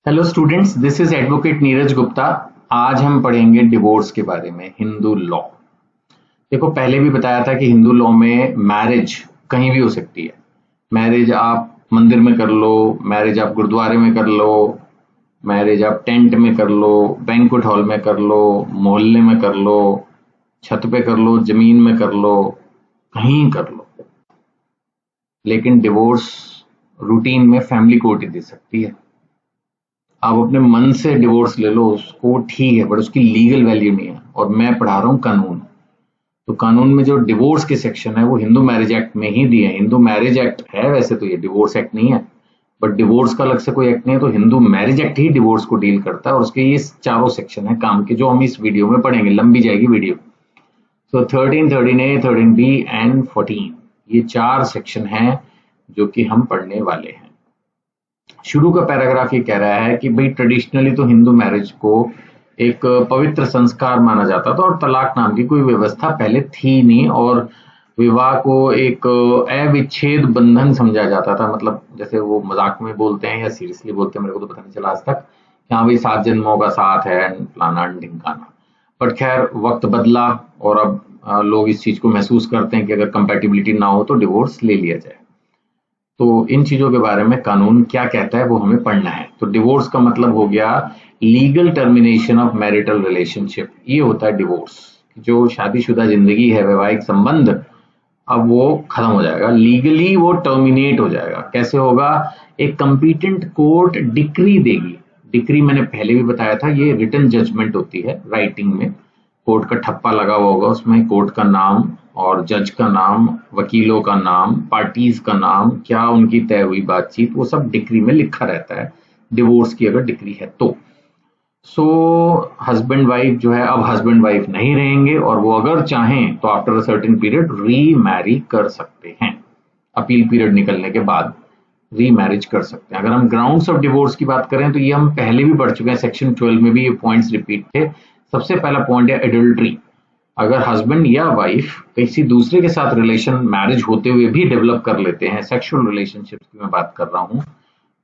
Hello students, this is advocate Neeraj Gupta. आज हम पढ़ेंगे डिवोर्स के बारे में, हिंदू लॉ। देखो, पहले भी बताया था कि हिंदू लॉ में मैरिज कहीं भी हो सकती है। मैरिज आप मंदिर में कर लो, मैरिज आप गुरुद्वारे में कर लो, मैरिज आप टेंट में कर लो, बैंक्वेट हॉल में कर लो, मोहल्ले में कर लो, छत पे कर लो, जमीन में कर लो, कहीं कर लो। लेकिन डिवोर्स रूटीन में फैमिली कोर्ट ही दे सकती है। आप अपने मन से डिवोर्स ले लो, उसको ठीक है, बट उसकी लीगल वैल्यू नहीं है। और मैं पढ़ा रहा हूँ कानून, तो कानून में जो डिवोर्स के सेक्शन है वो हिंदू मैरिज एक्ट में ही दिए हैं। हिंदू मैरिज एक्ट है वैसे तो, ये डिवोर्स एक्ट नहीं है, बट डिवोर्स का अलग से कोई एक्ट नहीं है। तो हिंदू मैरिज एक्ट ही डिवोर्स को डील करता है और उसके ये चारों सेक्शन है काम के, जो हम इस वीडियो में पढ़ेंगे। लंबी जाएगी वीडियो। तो 13, 13A, 13B एंड 14, ये चार सेक्शन हैं जो कि हम पढ़ने वाले हैं। शुरू का पैराग्राफ ये कह रहा है कि भाई ट्रेडिशनली तो हिंदू मैरिज को एक पवित्र संस्कार माना जाता था और तलाक नाम की कोई व्यवस्था पहले थी नहीं, और विवाह को एक अविच्छेद बंधन समझा जाता था। मतलब जैसे वो मजाक में बोलते हैं या सीरियसली बोलते हैं, मेरे को तो पता नहीं चला आज तक, कि हाँ भाई 7 जन्मों का साथ है, फलाना ढिमकाना। बट खैर, वक्त बदला और अब लोग इस चीज को महसूस करते हैं कि अगर कंपैटिबिलिटी ना हो तो डिवोर्स ले लिया जाए। तो इन चीजों के बारे में कानून क्या कहता है वो हमें पढ़ना है। तो डिवोर्स का मतलब हो गया legal termination of marital relationship. ये होता है डिवोर्स। जो शादीशुदा जिंदगी है, वैवाहिक संबंध, अब वो खत्म हो जाएगा, लीगली वो टर्मिनेट हो जाएगा। कैसे होगा? एक कंपिटेंट कोर्ट डिक्री देगी। डिक्री मैंने पहले भी बताया था, ये रिटन जजमेंट होती है, राइटिंग में कोर्ट का ठप्पा लगा हुआ होगा, उसमें कोर्ट का नाम और जज का नाम, वकीलों का नाम, पार्टीज का नाम, क्या उनकी तय हुई बातचीत, वो सब डिक्री में लिखा रहता है। डिवोर्स की अगर डिक्री है तो हस्बैंड वाइफ जो है, अब हस्बैंड वाइफ नहीं रहेंगे और वो अगर चाहें तो आफ्टर अ सर्टेन पीरियड री मैरी कर सकते हैं। अपील पीरियड निकलने के बाद री मैरिज कर सकते हैं। अगर हम ग्राउंड्स ऑफ डिवोर्स की बात करें तो ये हम पहले भी पढ़ चुके हैं, सेक्शन 12 में भी ये पॉइंट्स रिपीट थे। सबसे पहला पॉइंट है एडल्ट्री। अगर हस्बैंड या वाइफ किसी दूसरे के साथ रिलेशन मैरिज होते हुए भी डेवलप कर लेते हैं, सेक्सुअल रिलेशनशिप की मैं बात कर रहा हूं,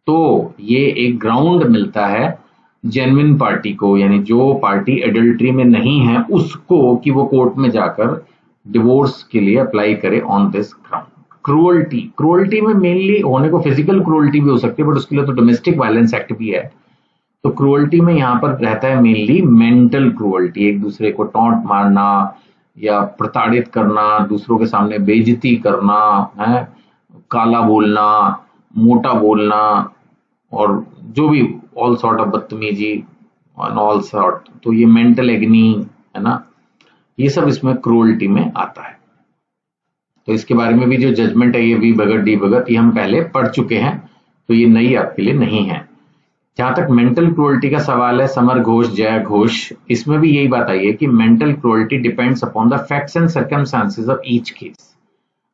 तो ये एक ग्राउंड मिलता है जेन्युइन पार्टी को, यानी जो पार्टी एडल्ट्री में नहीं है उसको, कि वो कोर्ट में जाकर डिवोर्स के लिए अप्लाई करे ऑन दिस ग्राउंड। क्रूअल्टी में मेनली होने को फिजिकल क्रूअल्टी भी हो सकती है, बट उसके लिए तो डोमेस्टिक वायलेंस एक्ट भी है। तो क्रूअल्टी में यहाँ पर रहता है मेनली मेंटल क्रूअल्टी, एक दूसरे को टॉन्ट मारना या प्रताड़ित करना, दूसरों के सामने बेइज्जती करना है, काला बोलना, मोटा बोलना, और जो भी ऑल सॉर्ट ऑफ बदतमीजी और ऑल सॉर्ट। तो ये मेंटल एग्नी है ना, ये सब इसमें क्रूअल्टी में आता है। तो इसके बारे में भी जो जजमेंट है, ये वी भगत डी भगत, ये हम पहले पढ़ चुके हैं, तो ये नई आपके लिए नहीं है। जहां तक मेंटल क्रूअल्टी का सवाल है, समर घोष, जया घोष, इसमें भी यही बात आई है कि mental cruelty depends upon the facts and circumstances of each case.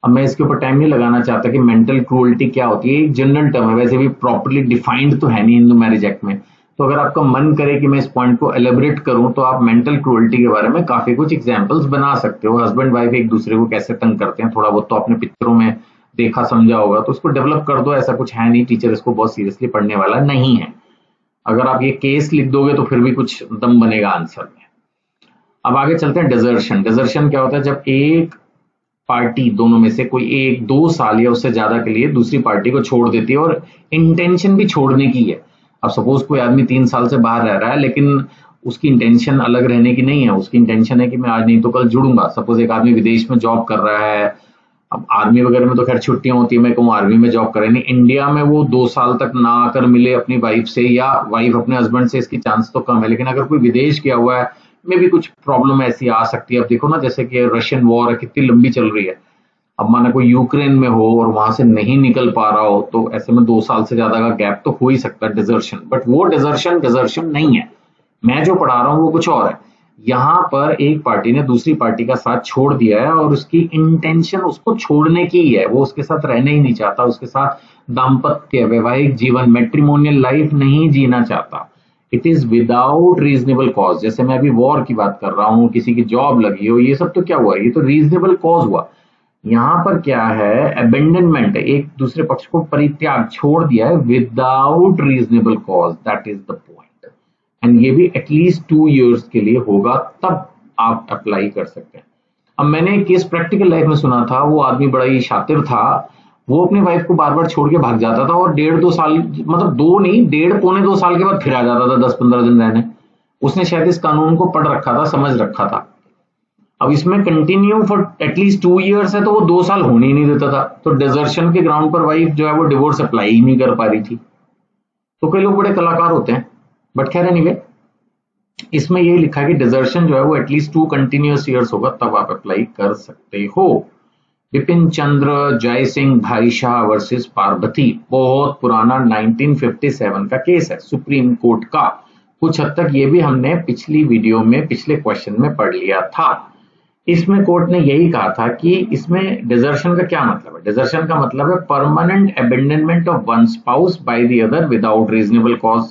अब मैं इसके ऊपर टाइम नहीं लगाना चाहता कि मेंटल क्रूअल्टी क्या होती है, एक जनरल टर्म है, वैसे भी प्रॉपर्ली डिफाइंड तो है नहीं हिंदू मैरिज एक्ट में। तो अगर आपका मन करे कि मैं इस पॉइंट को एलेबरेट करूं, तो आप मेंटल क्रूअल्टी के बारे में काफी कुछ एग्जाम्पल्स बना सकते हो। हस्बैंड वाइफ एक दूसरे को कैसे तंग करते हैं, थोड़ा बहुत तो आपने पिक्चरों में देखा समझा होगा, तो उसको डेवलप कर दो। ऐसा कुछ है नहीं, टीचर इसको बहुत सीरियसली पढ़ने वाला नहीं है। अगर आप ये केस लिख दोगे तो फिर भी कुछ दम बनेगा आंसर में। अब आगे चलते हैं डिजर्शन। डिजर्शन क्या होता है? जब एक पार्टी, दोनों में से कोई एक 2 साल या उससे ज्यादा के लिए दूसरी पार्टी को छोड़ देती है, और इंटेंशन भी छोड़ने की है। अब सपोज कोई आदमी 3 साल से बाहर रह रहा है, लेकिन उसकी इंटेंशन अलग रहने की नहीं है। उसकी इंटेंशन है कि मैं आज नहीं तो कल जुड़ूंगा। सपोज एक आदमी विदेश में जॉब कर रहा है, अब आर्मी वगैरह में तो खैर छुट्टियां होती है, मैं कहूँ आर्मी में जॉब करे नहीं, इंडिया में वो 2 साल तक ना आकर मिले अपनी वाइफ से, या वाइफ अपने हस्बैंड से, इसकी चांस तो कम है। लेकिन अगर कोई विदेश गया हुआ है, में भी कुछ प्रॉब्लम ऐसी आ सकती है। अब देखो ना, जैसे कि रशियन वॉर है, कितनी लंबी चल रही है। अब माना कोई यूक्रेन में हो और वहां से नहीं निकल पा रहा हो, तो ऐसे में 2 साल से ज्यादा का गैप तो हो ही सकता है, डिजर्शन। बट वो डिजर्शन नहीं है, मैं जो पढ़ा रहा हूँ वो कुछ और है। यहाँ पर एक पार्टी ने दूसरी पार्टी का साथ छोड़ दिया है और उसकी इंटेंशन उसको छोड़ने की ही है, वो उसके साथ रहना ही नहीं चाहता, उसके साथ दाम्पत्य, वैवाहिक जीवन, मैट्रिमोनियल लाइफ नहीं जीना चाहता। It is without reasonable cause. जैसे मैं अभी वॉर की बात कर रहा हूँ, किसी की जॉब लगी हो, ये सब तो क्या हुआ? ये तो रीजनेबल कॉज हुआ। यहां पर क्या है, अबेंडनमेंट, एक दूसरे पक्ष को परित्याग, छोड़ दिया है without reasonable cause, that is the point. And ये भी एटलीस्ट 2 years के लिए होगा, तब आप अप्लाई कर सकते हैं। अब मैंने एक केस प्रैक्टिकल लाइफ में सुना था, वो आदमी बड़ा ही शातिर था, वो अपनी वाइफ को बार बार छोड़ के भाग जाता था और 1.5-2 साल, मतलब 2 नहीं, 1.5-पौने 2 साल के बाद फिर आ जाता था 10-15 दिन रहने। उसने शायद इस कानून को पढ़ रखा था, समझ रखा था। अब इसमें कंटिन्यू फॉर एटलीस्ट 2 years है, तो वो 2 साल होने ही नहीं देता था, तो डिजर्शन के ग्राउंड पर वाइफ जो है वो डिवोर्स अप्लाई ही नहीं कर पा रही थी। तो कई लोग बड़े कलाकार होते हैं, बट खैर एनीवे, इसमें ये लिखा है कि डिजर्शन जो है वो एटलीस्ट 2 continuous years होगा, तब आप अप्लाई कर सकते हो। बिपिन चंद्र जय सिंह भाई शाह वर्सेस पार्वती, बहुत पुराना 1957 का केस है, सुप्रीम कोर्ट का। कुछ हद तक ये भी हमने पिछली वीडियो में, पिछले क्वेश्चन में पढ़ लिया था। इसमें कोर्ट ने यही कहा था कि इसमें डिजर्शन का क्या मतलब है। डिजर्शन का मतलब है permanent abandonment of one spouse by the other without reasonable cause,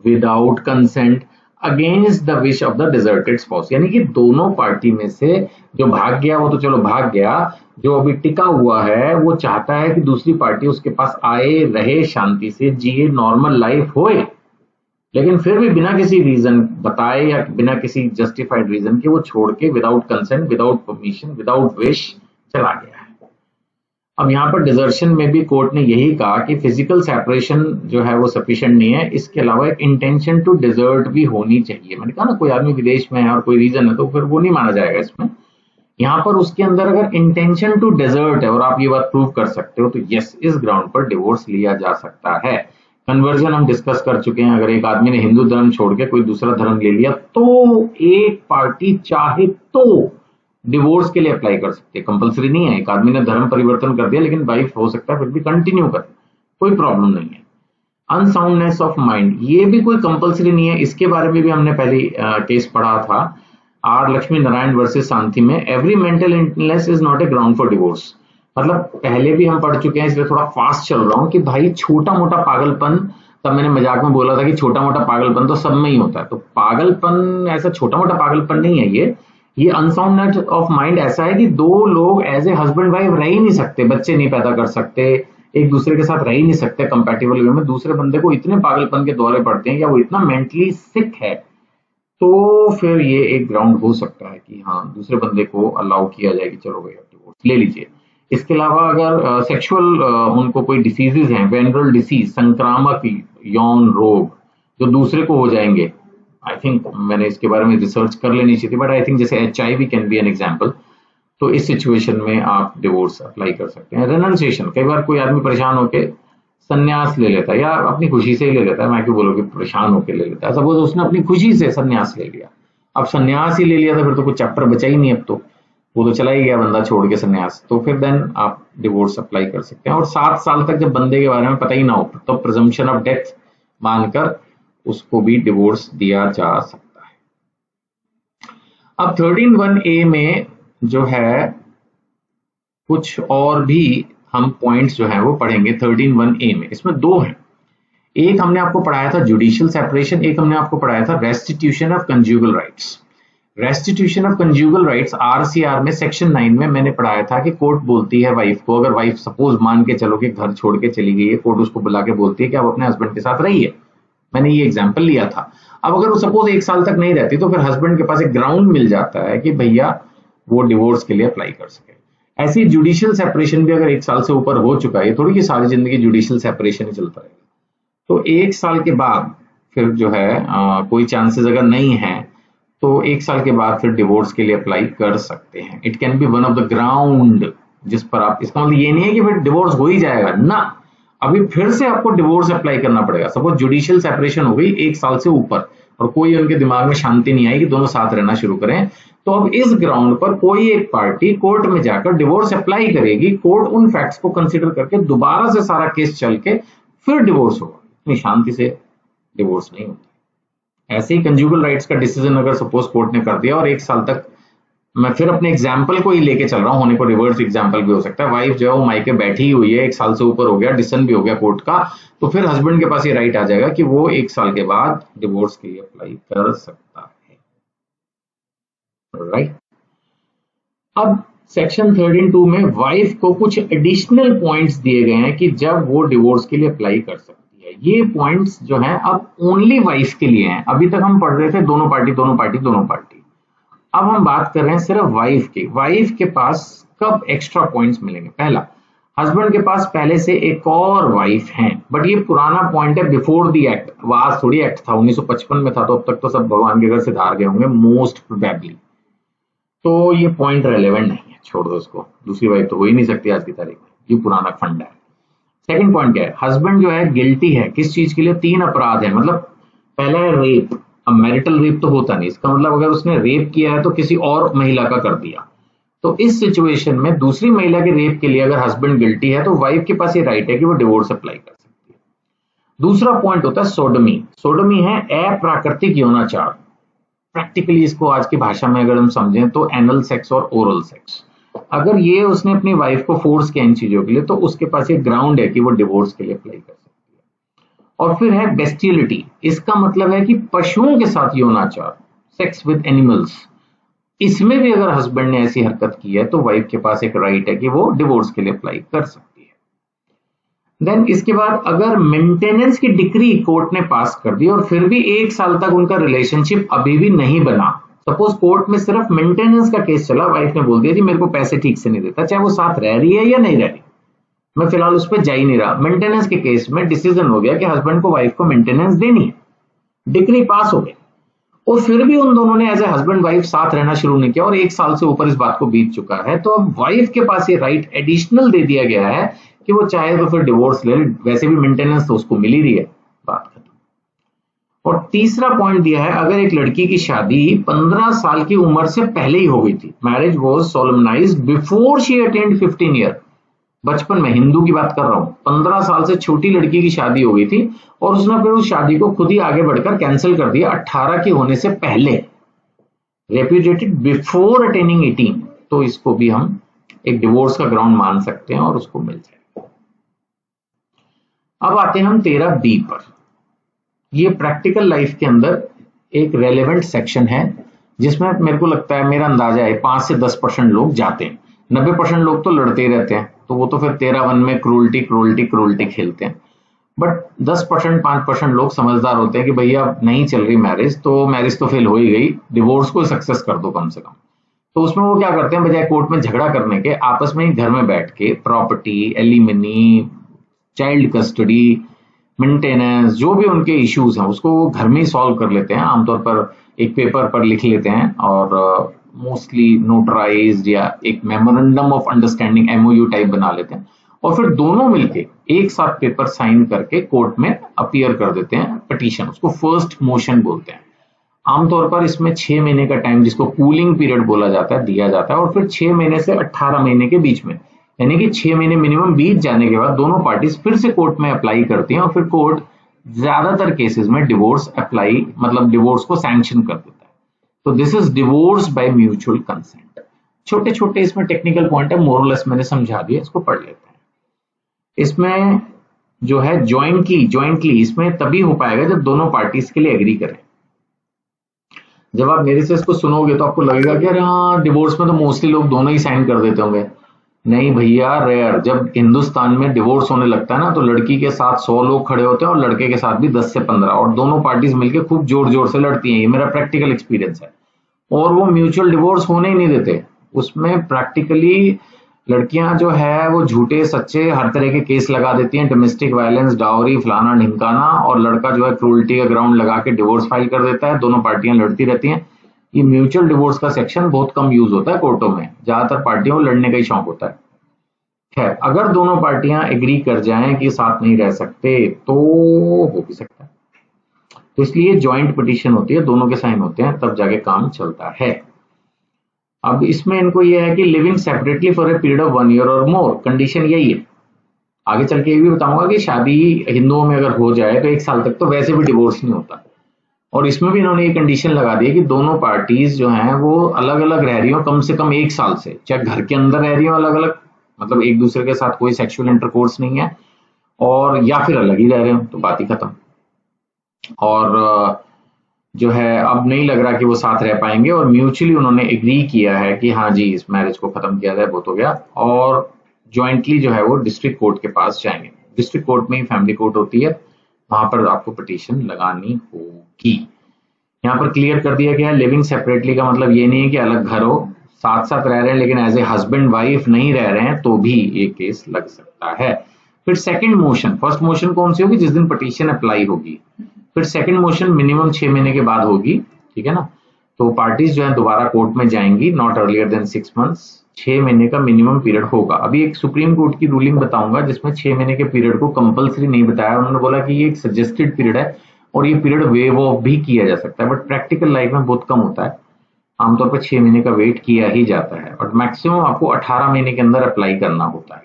without consent, against the wish of the deserted spouse. यानी कि दोनों पार्टी में से जो भाग गया वो तो चलो भाग गया, जो अभी टिका हुआ है वो चाहता है कि दूसरी पार्टी उसके पास आए, रहे, शांति से जिए, नॉर्मल लाइफ होए, लेकिन फिर भी बिना किसी रीजन बताए या बिना किसी जस्टिफाइड रीजन के वो छोड़ के without consent, without permission, without wish चला गया है। अब यहाँ पर डिजर्शन में भी कोर्ट ने यही कहा कि फिजिकल सेपरेशन जो है वो सफिशिएंट नहीं है, इसके अलावा एक इंटेंशन टू डिजर्ट भी होनी चाहिए। मैंने कहा ना, कोई आदमी विदेश में है और कोई रीजन है तो फिर वो नहीं माना जाएगा इसमें। यहाँ पर उसके अंदर अगर इंटेंशन टू डिजर्ट है और आप ये बात प्रूव कर सकते हो, तो यस, इस ग्राउंड पर डिवोर्स लिया जा सकता है। कन्वर्जन हम डिस्कस कर चुके हैं, अगर एक आदमी ने हिंदू धर्म छोड़ के कोई दूसरा धर्म ले लिया तो एक पार्टी चाहे तो डिवोर्स के लिए अप्लाई कर सकती है, कंपलसरी नहीं है। एक आदमी ने धर्म परिवर्तन कर दिया लेकिन वाइफ हो सकता है फिर भी कंटिन्यू करे, कोई प्रॉब्लम नहीं है। अनसाउंडनेस ऑफ माइंड, ये भी कोई कंपलसरी नहीं है, इसके बारे में भी हमने पहले केस पढ़ा था, आर लक्ष्मी नारायण वर्सेस शांति में। Every mental illness is not a ground for divorce, मतलब पहले भी हम पढ़ चुके हैं, इसलिए थोड़ा फास्ट चल रहा हूं कि भाई छोटा मोटा पागलपन, तब मैंने मजाक में बोला था कि छोटा मोटा पागलपन तो सब में ही होता है, तो पागलपन ऐसा छोटा मोटा पागलपन नहीं है ये अनसाउंडनेस ऑफ माइंड ऐसा है कि दो लोग एज ए हस्बैंड वाइफ रह ही नहीं सकते, बच्चे नहीं पैदा कर सकते, एक दूसरे के साथ रह ही नहीं सकते कंपैटिबल वे में, दूसरे बंदे को इतने पागलपन के दौरे पड़ते हैं या वो इतना मेंटली सिक है, तो फिर ये एक ग्राउंड हो सकता है कि हाँ दूसरे बंदे को अलाउ किया जाए कि चलो भैया डिवोर्स ले लीजिए। इसके अलावा अगर सेक्सुअल उनको कोई डिसीजेज हैं, वेनरल डिसीज, संक्रामक यौन रोग जो दूसरे को हो जाएंगे, आई थिंक मैंने इसके बारे में रिसर्च कर लेनी चाहिए थी, बट आई थिंक जैसे HIV can be an example, तो इस सिचुएशन में आप डिवोर्स अप्लाई कर सकते हैं। रेनंसिएशन, कई बार कोई आदमी परेशान होकर संन्यास ले लेता है या अपनी खुशी से ही ले लेता है, मैं क्यों बोलूँ कि परेशान होकर ले लेता है, सपोज उसने अपनी खुशी से संन्यास ले लिया, अब संन्यास ही ले लिया तो फिर तो कुछ चैप्टर बचा ही नहीं, अब तो वो तो चला ही गया बंदा छोड़ के संन्यास, तो फिर देन आप डिवोर्स अप्लाई कर सकते हैं। और 7 साल तक जब बंदे के बारे में पता ही ना हो तो प्रिजम्पशन ऑफ डेथ मानकर उसको भी डिवोर्स दिया जा सकता है। अब 13(1)(a) में जो है कुछ और भी हम पॉइंट्स जो है वो पढ़ेंगे 13(1)(a) में। इसमें 2 हैं, एक हमने आपको पढ़ाया था जुडिशियल सेपरेशन, एक हमने आपको पढ़ाया था restitution of conjugal rights. Restitution of conjugal rights RCR में सेक्शन 9 में मैंने पढ़ाया था कि कोर्ट बोलती है वाइफ को, अगर वाइफ सपोज मान के चलो कि घर छोड़ के चली गई है, कोर्ट उसको बुला के बोलती है कि आप अपने हस्बैंड के साथ रहिए, मैंने ये एग्जाम्पल लिया था। अब अगर वो सपोज 1 साल तक नहीं रहती तो फिर हस्बैंड के पास एक ग्राउंड मिल जाता है कि भैया वो डिवोर्स के लिए अप्लाई कर सके। ऐसी जुडिशियल सेपरेशन भी अगर 1 साल से ऊपर हो चुका है, थोड़ी कि सारी जिंदगी जुडिशियल सेपरेशन ही चलता रहेगा, तो 1 साल के बाद फिर जो है कोई चांसेस अगर नहीं है तो 1 साल के बाद फिर डिवोर्स के लिए अप्लाई कर सकते हैं। It can be one of the ground जिस पर आप, इसका मतलब ये नहीं है कि फिर डिवोर्स हो ही जाएगा ना, अभी फिर से आपको डिवोर्स अप्लाई करना पड़ेगा। सपोज जुडिशियल सेपरेशन हो गई 1 साल से ऊपर और कोई उनके दिमाग में शांति नहीं आई कि दोनों साथ रहना शुरू करें, तो अब इस ग्राउंड पर कोई एक पार्टी कोर्ट में जाकर डिवोर्स अप्लाई करेगी, कोर्ट उन फैक्ट्स को कंसीडर करके दोबारा से सारा केस चल के फिर डिवोर्स होगा, इतनी शांति से डिवोर्स नहीं होता। ऐसे ही कंज्यूगल राइट्स का डिसीजन अगर सपोज कोर्ट ने कर दिया और 1 साल तक, मैं फिर अपने एग्जाम्पल को ही लेके चल रहा हूं, होने को रिवर्स एग्जाम्पल भी हो सकता है, वाइफ जो है वो मायके बैठी हुई है, 1 साल से ऊपर हो गया, डिसीजन भी हो गया कोर्ट का, तो फिर हस्बैंड के पास ये राइट आ जाएगा कि वो 1 साल के बाद डिवोर्स के लिए अप्लाई कर सकता है, राइट। अब सेक्शन 13(2) में वाइफ को कुछ एडिशनल पॉइंट्स दिए गए हैं कि जब वो डिवोर्स के लिए अप्लाई कर सकती है। ये पॉइंट्स जो हैं अब ओनली वाइफ के लिए हैं। अभी तक हम पढ़ रहे थे दोनों पार्टी दोनों पार्टी दोनों पार्टी, अब हम बात कर रहे हैं सिर्फ वाइफ की। वाइफ के पास कब एक्स्ट्रा पॉइंट्स मिलेंगे? पहला, हस्बैंड के पास पहले से एक और वाइफ है, बट ये पुराना पॉइंट है, बिफोर द एक्ट। आज थोड़ी एक्ट था, 1955 में था, तो अब तक तो सब भगवान के घर से धार गए होंगे मोस्ट प्रोबेबली, तो ये पॉइंट रेलेवेंट नहीं है, छोड़ दो इसको। दूसरी वाइफ तो हो ही नहीं सकती आज की तारीख में, ये पुराना फंड है। सेकंड पॉइंट क्या है? हस्बैंड जो है गिल्टी है किस चीज के लिए? 3 अपराध है। मतलब पहला है रेप। अब मैरिटल रेप तो होता नहीं, इसका मतलब अगर उसने रेप किया है तो किसी और महिला का कर दिया, तो इस सिचुएशन में दूसरी महिला के रेप के लिए अगर हस्बैंड गिल्टी है तो वाइफ के पास ये राइट है कि वो डिवोर्स अप्लाई कर सकती है। दूसरा पॉइंट होता है सोडमी। सोडमी है अप्राकृतिक यौनाचार। प्रैक्टिकली इसको आज की भाषा में अगर हम समझें तो एनल सेक्स और ओरल सेक्स। अगर ये उसने अपनी वाइफ को फोर्स किया इन चीजों के लिए तो उसके पास ये ग्राउंड है कि वो डिवोर्स के लिए अप्लाई कर सकती है। और फिर है बेस्टियलिटी। इसका मतलब है कि पशुओं के साथ यौनाचार, सेक्स विद एनिमल्स। इसमें भी अगर हस्बैंड ने ऐसी हरकत की है तो वाइफ के पास एक राइट है कि वो डिवोर्स के लिए अप्लाई कर सकती है। देन इसके बाद अगर मेंटेनेंस की डिक्री कोर्ट ने पास कर दी और फिर भी 1 साल तक उनका रिलेशनशिप अभी भी नहीं बना, सपोज कोर्ट में सिर्फ मेंटेनेंस का केस चला, वाइफ ने बोल दिया जी मेरे को पैसे ठीक से नहीं देता, चाहे वो साथ रह रही है या नहीं रह रही, मैं फिलहाल उस पर जा ही नहीं रहा। मेंटेनेंस के केस में डिसीजन हो गया कि हस्बैंड को वाइफ को मेंटेनेंस देनी है, डिग्री पास हो गई, और फिर भी उन दोनों ने एज ए हस्बैंड वाइफ साथ रहना शुरू नहीं किया और 1 साल से ऊपर इस बात को बीत चुका है, तो अब वाइफ के पास ये राइट एडिशनल दे दिया गया है कि वो चाहे तो फिर डिवोर्स ले, वैसे भी मेंटेनेंस तो उसको मिल ही रही है, बात खत्म। और तीसरा पॉइंट दिया है, अगर एक लड़की की शादी 15 साल की उम्र से पहले ही हो गई थी, marriage was solemnised before she attend 15 year, बचपन में, हिंदू की बात कर रहा हूं, 15 साल से छोटी लड़की की शादी हो गई थी और उसने फिर उस शादी को खुद ही आगे बढ़कर कैंसिल कर दिया 18 की होने से पहले, रेप्यूडिएटेड बिफोर अटेनिंग 18, तो इसको भी हम एक डिवोर्स का ग्राउंड मान सकते हैं और उसको मिल जाएगा। अब आते हैं हम 13B पर। ये प्रैक्टिकल लाइफ के अंदर एक रेलेवेंट सेक्शन है जिसमें मेरे को लगता है, मेरा अंदाजा है 5 से 10% लोग जाते हैं, 90% लोग तो लड़ते ही रहते हैं, तो वो तो फिर 13(1) में क्रूल्टी क्रूल्टी क्रूल्टी खेलते हैं। बट 10% 5% लोग समझदार होते हैं कि भैया नहीं चल रही मैरिज, तो मैरिज तो फेल हो ही गई, डिवोर्स को सक्सेस कर दो कम से कम। तो उसमें वो क्या करते हैं, बजाय कोर्ट में झगड़ा करने के आपस में ही घर में बैठ के property, alimony, child custody, maintenance, जो भी उनके इश्यूज हैं उसको वो घर में ही सॉल्व कर लेते हैं। आमतौर पर एक पेपर पर लिख लेते हैं और मोस्टली नोटराइज्ड या एक memorandum of understanding MOU type बना लेते हैं और फिर दोनों मिलके एक साथ पेपर साइन करके कोर्ट में अपीयर कर देते हैं पिटीशन, उसको फर्स्ट मोशन बोलते हैं। आमतौर पर इसमें 6 महीने का टाइम, जिसको कूलिंग पीरियड बोला जाता है, दिया जाता है और फिर 6 महीने से 18 महीने के बीच में, यानी कि 6 महीने मिनिमम बीत जाने के बाद दोनों पार्टीज फिर से कोर्ट में अप्लाई करती हैं और फिर कोर्ट ज्यादातर केसेस में डिवोर्स अप्लाई, मतलब डिवोर्स को सैंक्शन कर देता है। तो this is divorce by mutual consent. छोटे छोटे इसमें टेक्निकल पॉइंट है, मोरलेस मैंने समझा दिया, इसको पढ़ लेते हैं। इसमें जो है जॉइंटली इसमें तभी हो पाएगा जब दोनों पार्टीज के लिए एग्री करें। जब आप मेरे से इसको सुनोगे तो आपको लगेगा कि अरे हाँ, डिवोर्स में तो मोस्टली लोग दोनों ही साइन कर देते होंगे। नहीं भैया, रेयर। जब हिंदुस्तान में डिवोर्स होने लगता है ना, तो लड़की के साथ 100 लोग खड़े होते हैं और लड़के के साथ भी 10 से 15, और दोनों पार्टीज मिलकर खूब जोर जोर से लड़ती हैं। ये मेरा प्रैक्टिकल एक्सपीरियंस है। और वो म्यूचुअल डिवोर्स होने ही नहीं देते। उसमें प्रैक्टिकली लड़कियां जो है वो झूठे सच्चे हर तरह के केस लगा देती हैं, डोमेस्टिक वायलेंस, डाउरी, फलाना ढिमकाना, और लड़का जो है क्रूल्टी का ग्राउंड लगा के डिवोर्स फाइल कर देता है। दोनों पार्टियां लड़ती रहती हैं। ये म्यूचुअल डिवोर्स का सेक्शन बहुत कम यूज होता है कोर्टों में, ज्यादातर पार्टियों को लड़ने का ही शौक होता है। खैर, अगर दोनों पार्टियां एग्री कर जाएं कि साथ नहीं रह सकते तो हो भी सकता है। तो इसलिए ज्वाइंट पिटीशन होती है, दोनों के साइन होते हैं, तब जाके काम चलता है। अब इसमें इनको यह है कि living separately for a period of 1 year और मोर, कंडीशन यही है। आगे चल के ये भी बताऊंगा कि शादी हिंदुओं में अगर हो जाए तो 1 साल तक तो वैसे भी डिवोर्स नहीं होता। और इसमें भी इन्होंने ये कंडीशन लगा दी है कि दोनों पार्टीज जो हैं वो अलग अलग रह रही हो कम से कम 1 साल से, चाहे घर के अंदर रह रही हो अलग अलग, मतलब एक दूसरे के साथ कोई सेक्सुअल इंटरकोर्स नहीं है, और या फिर अलग ही रह रहे हो, तो बात ही खत्म। और जो है अब नहीं लग रहा कि वो साथ रह पाएंगे और म्यूचुअली उन्होंने एग्री किया है कि हाँ जी इस मैरिज को खत्म किया जाए, बहुत हो गया, और ज्वाइंटली जो है वो डिस्ट्रिक्ट कोर्ट के पास जाएंगे। डिस्ट्रिक्ट कोर्ट में ही फैमिली कोर्ट होती है, वहां पर आपको पिटीशन लगानी होगी। यहाँ पर क्लियर कर दिया गया है लिविंग सेपरेटली का मतलब ये नहीं है कि अलग घर हो, साथ साथ रह रहे हैं लेकिन एज ए हस्बैंड वाइफ नहीं रह रहे हैं तो भी ये केस लग सकता है। फिर सेकंड मोशन, फर्स्ट मोशन कौन सी होगी, जिस दिन पिटीशन अप्लाई होगी। फिर सेकंड मोशन मिनिमम 6 महीने के बाद होगी, ठीक है ना। तो पार्टीज जो है दोबारा कोर्ट में जाएंगी, नॉट अर्लियर देन 6 मंथ्स, 6 महीने का मिनिमम पीरियड होगा। अभी एक सुप्रीम कोर्ट की रूलिंग बताऊंगा जिसमें 6 महीने के पीरियड को कंपलसरी नहीं बताया, उन्होंने बोला कि ये एक सजेस्टेड पीरियड है और ये पीरियड वेव ऑफ भी किया जा सकता है, बट प्रैक्टिकल लाइफ में बहुत कम होता है। आमतौर पर 6 महीने का वेट किया ही जाता है और मैक्सिमम आपको 18 महीने के अंदर अप्लाई करना होता है।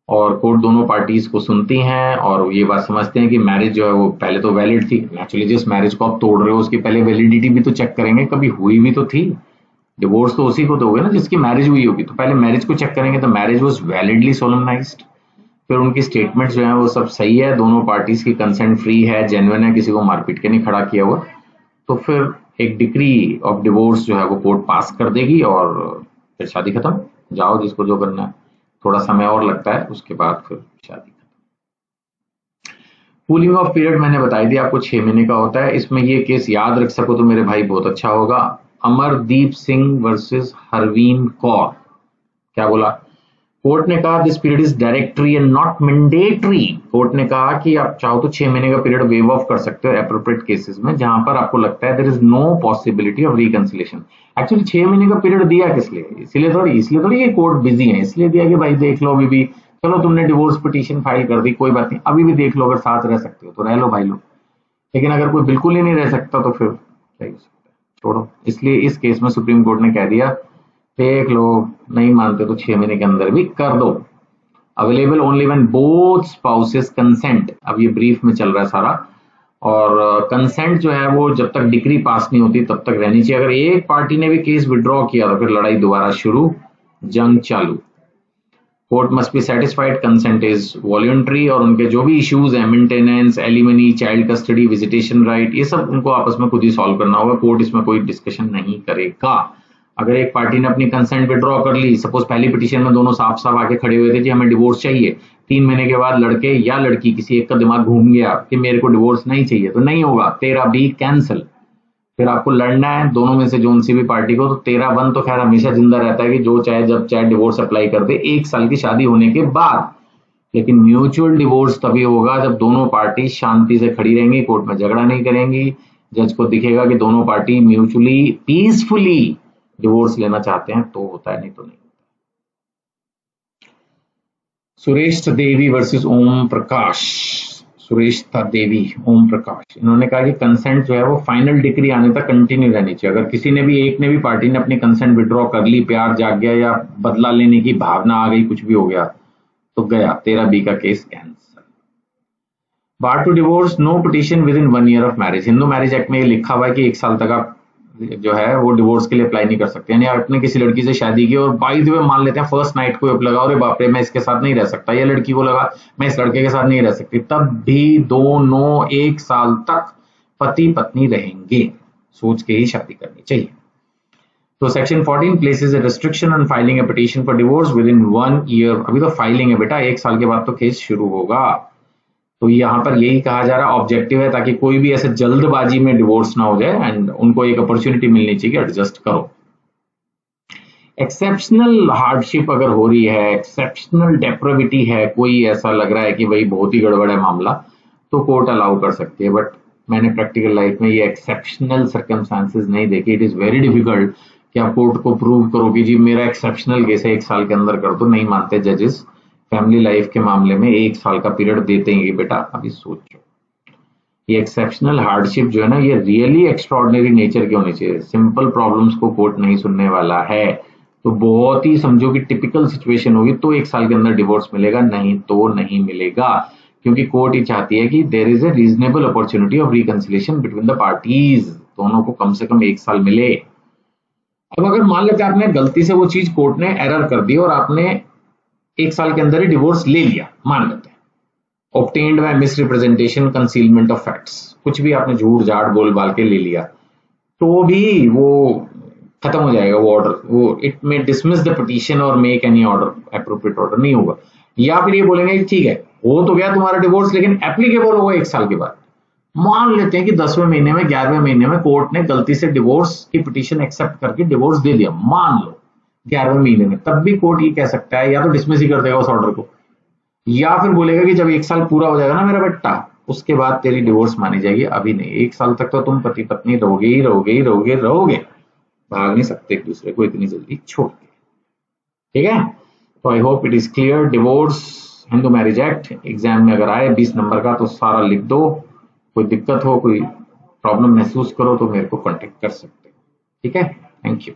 और कोर्ट दोनों पार्टीज को सुनती हैं और ये बात समझते हैं कि मैरिज जो है वो पहले तो वैलिड थी। नेचुरली जिस मैरिज को आप तोड़ रहे हो उसकी पहले वैलिडिटी भी तो चेक करेंगे, कभी हुई भी तो थी। डिवोर्स तो उसी को दोगे ना जिसकी मैरिज हुई होगी, तो पहले मैरिज को चेक करेंगे तो मैरिज वॉज वैलिडली सोलमनाइज्ड। फिर उनकी स्टेटमेंट्स जो है वो सब सही है, दोनों पार्टीज की कंसेंट फ्री है, जेन्युइन है, किसी को मारपीट के नहीं खड़ा किया हुआ, तो फिर एक डिक्री ऑफ डिवोर्स जो है वो कोर्ट पास कर देगी और फिर शादी खत्म, जाओ जिसको जो करना है। थोड़ा समय और लगता है, उसके बाद फिर शादी खत्म। कूलिंग ऑफ पीरियड मैंने बताई दी आपको 6 महीने का होता है। इसमें ये केस याद रख सको तो मेरे भाई बहुत अच्छा होगा, अमरदीप सिंह वर्सेस हरवीन कौर। क्या बोला कोर्ट ने कहा, this period is directory and not mandatory. Court ने कहा कि आप चाहो तो 6 महीने का पीरियड वेव ऑफ कर सकते हो एप्रोप्रिएट केसेस में जहां पर आपको लगता है there is no possibility of reconciliation. Actually 6 महीने का पीरियड दिया किस लिए, इसलिए थोड़ी ये कोर्ट बिजी है, इसलिए दिया कि भाई देख लो अभी भी, चलो तुमने डिवोर्स पिटीशन फाइल कर दी कोई बात नहीं, अभी भी देख लो अगर साथ रह सकते हो तो रह लो भाई लोग, लेकिन अगर कोई बिल्कुल ही नहीं रह सकता तो फिर क्या हो सकता है, छोड़ो। इसलिए इस केस में सुप्रीम कोर्ट ने कह दिया देख लो नहीं मानते तो 6 महीने के अंदर भी कर दो। Available only when both spouses consent. अब ये ब्रीफ में चल रहा है सारा, और कंसेंट जो है वो जब तक डिक्री पास नहीं होती तब तक रहनी चाहिए। अगर एक पार्टी ने भी केस विड्रॉ किया तो फिर लड़ाई दोबारा शुरू, जंग चालू। Court must be satisfied consent is voluntary, और उनके जो भी इश्यूज है maintenance, alimony, child custody, visitation right, ये सब उनको आपस में खुद ही सॉल्व करना होगा, कोर्ट इसमें कोई डिस्कशन नहीं करेगा। अगर एक पार्टी ने अपनी कंसेंट विड्रॉ कर ली, सपोज पहली पिटीशन में दोनों साफ साफ आके खड़े हुए थे कि हमें डिवोर्स चाहिए, 3 महीने के बाद लड़के या लड़की किसी एक का दिमाग घूम गया कि मेरे को डिवोर्स नहीं चाहिए, तो नहीं होगा, 13 भी कैंसिल। फिर आपको लड़ना है दोनों में से जोन सी भी पार्टी को, तो 13-1 तो खैर हमेशा जिंदा रहता है कि जो चाहे जब चाहे डिवोर्स अप्लाई कर दे 1 साल की शादी होने के बाद। लेकिन म्यूचुअल डिवोर्स तभी होगा जब दोनों पार्टी शांति से खड़ी रहेंगी, कोर्ट में झगड़ा नहीं करेंगी, जज को दिखेगा कि दोनों पार्टी म्यूचुअली पीसफुली डिवोर्स लेना चाहते हैं तो होता है, नहीं तो नहीं। सुरेश देवी वर्सेस ओम प्रकाश। सुरेश देवी, ओम प्रकाश, इन्होंने कहा कि कंसेंट जो है वो फाइनल डिक्री आने तक कंटिन्यू रहनी चाहिए। अगर किसी ने भी, एक ने भी पार्टी ने अपनी कंसेंट विड्रॉ कर ली, प्यार जाग गया या बदला लेने की भावना आ गई, कुछ भी हो गया तो गया, 13B का case cancel. Bar to divorce, no petition within 1 year of marriage. Hindu marriage act में लिखा हुआ है कि 1 साल तक आप जो है वो डिवोर्स के लिए अप्लाई नहीं कर सकते। यानी आपने किसी लड़की से शादी की और बाय द वे मान लेते हैं फर्स्ट नाइट को लगा अरे बाप रे मैं इसके साथ नहीं रह सकता, या लड़की को लगा मैं इस लड़के के साथ नहीं रह सकती, तब भी दोनों 1 साल तक पति पत्नी रहेंगे, सोच के ही शादी करनी चाहिए। तो section 14 places a restriction on filing a petition for divorce with in 1 year. अभी तो फाइलिंग है बेटा, 1 साल के बाद तो केस शुरू होगा। तो यहाँ पर यही कहा जा रहा है, ऑब्जेक्टिव है ताकि कोई भी ऐसे जल्दबाजी में डिवोर्स ना हो जाए एंड उनको एक अपॉर्चुनिटी मिलनी चाहिए, एडजस्ट करो। एक्सेप्शनल हार्डशिप अगर हो रही है, एक्सेप्शनल डेप्रेविटी है, कोई ऐसा लग रहा है कि भाई बहुत ही गड़बड़ है मामला, तो कोर्ट अलाउ कर सकती है। बट मैंने प्रैक्टिकल लाइफ में ये एक्सेप्शनल सर्कमस्टांसेस नहीं देखे। इट इज वेरी डिफिकल्ट कि आप कोर्ट को प्रूव करो कि जी मेरा एक्सेप्शनल केस है 1 साल के अंदर कर दो, नहीं मानते जजेस। फैमिली लाइफ के मामले में 1 साल का पीरियड देते हैं बेटा, अभी सोचो। ये एक्सेप्शनल हार्डशिप जो है ना, ये रियली एक्स्ट्राऑर्डिनरी नेचर की होनी चाहिए। सिंपल प्रॉब्लम्स को कोर्ट नहीं सुनने वाला है, तो बहुत ही समझो कि टिपिकल सिचुएशन होगी तो 1 साल के अंदर डिवोर्स मिलेगा, नहीं तो नहीं मिलेगा, क्योंकि कोर्ट ही चाहती है कि there is a reasonable opportunity of reconciliation between the parties, दोनों को कम से कम 1 साल मिले। अब अगर मान लेते आपने गलती से वो चीज कोर्ट ने एरर कर दी और आपने 1 साल के अंदर ही डिवोर्स ले लिया, मान लेते हैं, obtained by miss representation concealment of facts, कुछ भी आपने झूठ झाट बोल बाल के ले लिया तो भी वो खत्म हो जाएगा वो ऑर्डर, वो it may dismiss the petition और make any order, appropriate order नहीं होगा। या फिर ये बोलेंगे ठीक है हो तो गया तुम्हारा डिवोर्स, लेकिन एप्लीकेबल होगा 1 साल के बाद। मान लेते हैं कि 10वें महीने में 11वें महीने में कोर्ट ने गलती से डिवोर्स की पिटीशन एक्सेप्ट करके डिवोर्स दे दिया, मान लो 11वें महीने में, तब भी कोर्ट ये कह सकता है या तो डिसमिस ही कर देगा उस ऑर्डर को, या फिर बोलेगा कि जब 1 साल पूरा हो जाएगा ना मेरा बेटा, उसके बाद तेरी डिवोर्स मानी जाएगी, अभी नहीं, 1 साल तक तो तुम पति पत्नी रहोगे ही रहोगे ही रहोगे रहोगे, भाग नहीं सकते एक दूसरे को इतनी जल्दी छोड़ के। ठीक है, तो I hope it is clear. Divorce Hindu marriage act exam में अगर आए 20 नंबर का तो सारा लिख दो, कोई दिक्कत हो कोई प्रॉब्लम महसूस करो तो मेरे को कांटेक्ट कर सकते हैं। ठीक है, थैंक यू।